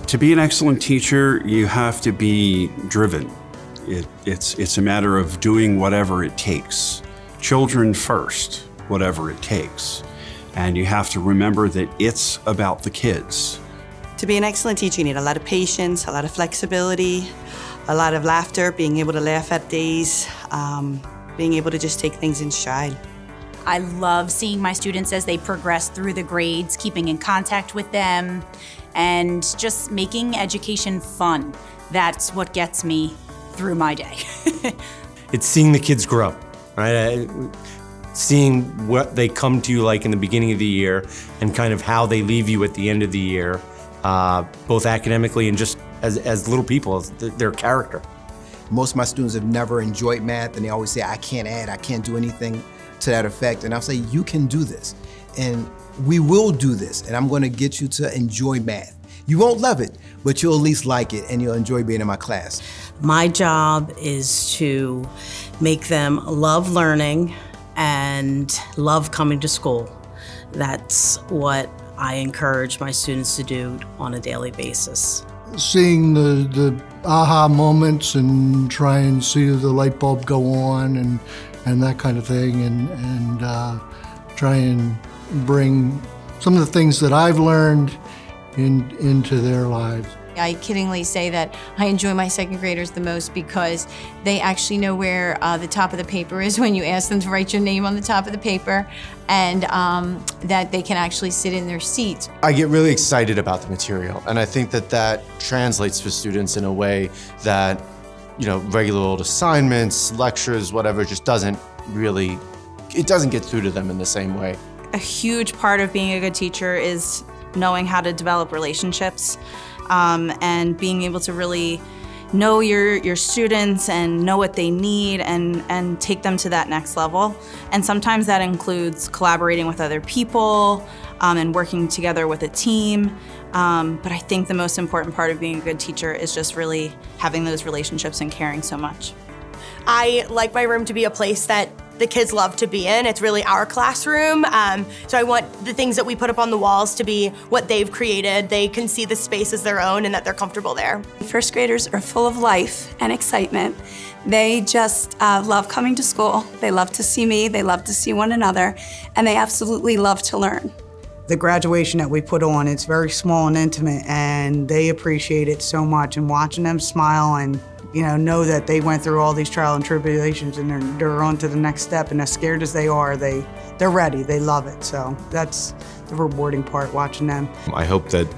To be an excellent teacher, you have to be driven. It's a matter of doing whatever it takes. Children first, whatever it takes. And you have to remember that it's about the kids. To be an excellent teacher, you need a lot of patience, a lot of flexibility, a lot of laughter, being able to laugh at days, being able to just take things in stride. I love seeing my students as they progress through the grades, keeping in contact with them, and just making education fun. That's what gets me through my day. It's seeing the kids grow, right? Seeing what they come to you like in the beginning of the year and kind of how they leave you at the end of the year, both academically and just as little people, their character. Most of my students have never enjoyed math, and they always say, I can't add, I can't do anything to that effect. And I'll say, you can do this, and we will do this, and I'm gonna get you to enjoy math. You won't love it, but you'll at least like it, and you'll enjoy being in my class. My job is to make them love learning and love coming to school. That's what I encourage my students to do on a daily basis. Seeing the aha moments and try and see the light bulb go on and that kind of thing, and try and bring some of the things that I've learned into their lives. I kiddingly say that I enjoy my second graders the most because they actually know where the top of the paper is when you ask them to write your name on the top of the paper, and that they can actually sit in their seats. I get really excited about the material, and I think that that translates to students in a way that, you know, regular old assignments, lectures, whatever, just doesn't really, it doesn't get through to them in the same way. A huge part of being a good teacher is knowing how to develop relationships. And being able to really know your students and know what they need and take them to that next level. And sometimes that includes collaborating with other people and working together with a team. But I think the most important part of being a good teacher is just really having those relationships and caring so much. I like my room to be a place that the kids love to be in. It's really our classroom. So I want the things that we put up on the walls to be what they've created. They can see the space as their own and that they're comfortable there. First graders are full of life and excitement. They just love coming to school. They love to see me, they love to see one another, and they absolutely love to learn. The graduation that we put on, it's very small and intimate, and they appreciate it so much, and watching them smile and know that they went through all these trials and tribulations and they're on to the next step, and as scared as they are, they're ready, they love it. So that's the rewarding part, watching them. I hope that,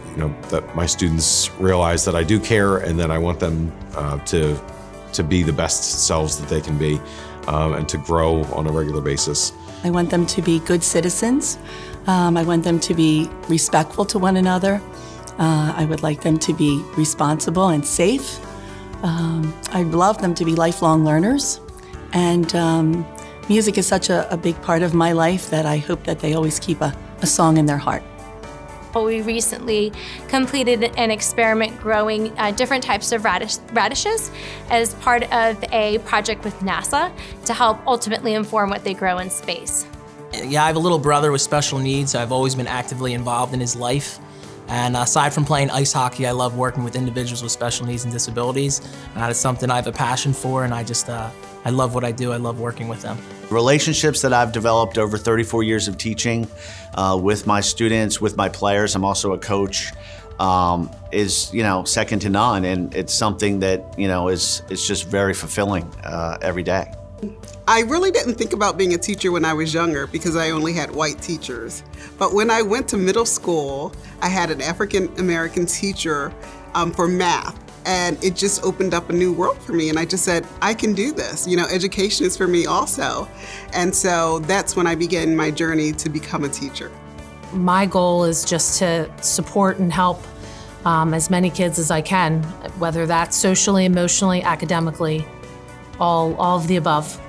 that my students realize that I do care and that I want them to be the best selves that they can be and to grow on a regular basis. I want them to be good citizens. I want them to be respectful to one another. I would like them to be responsible and safe. I'd love them to be lifelong learners, and music is such a big part of my life that I hope that they always keep a song in their heart. We recently completed an experiment growing different types of radishes as part of a project with NASA to help ultimately inform what they grow in space. Yeah, I have a little brother with special needs. I've always been actively involved in his life. And aside from playing ice hockey, I love working with individuals with special needs and disabilities. And that is something I have a passion for, and I love what I do. I love working with them. Relationships that I've developed over 34 years of teaching with my students, with my players, I'm also a coach, is second to none, and it's something that is just very fulfilling every day. I really didn't think about being a teacher when I was younger because I only had white teachers. But when I went to middle school, I had an African American teacher for math, and it just opened up a new world for me. And I just said, I can do this. Education is for me also. And so that's when I began my journey to become a teacher. My goal is just to support and help as many kids as I can, whether that's socially, emotionally, academically, all of the above.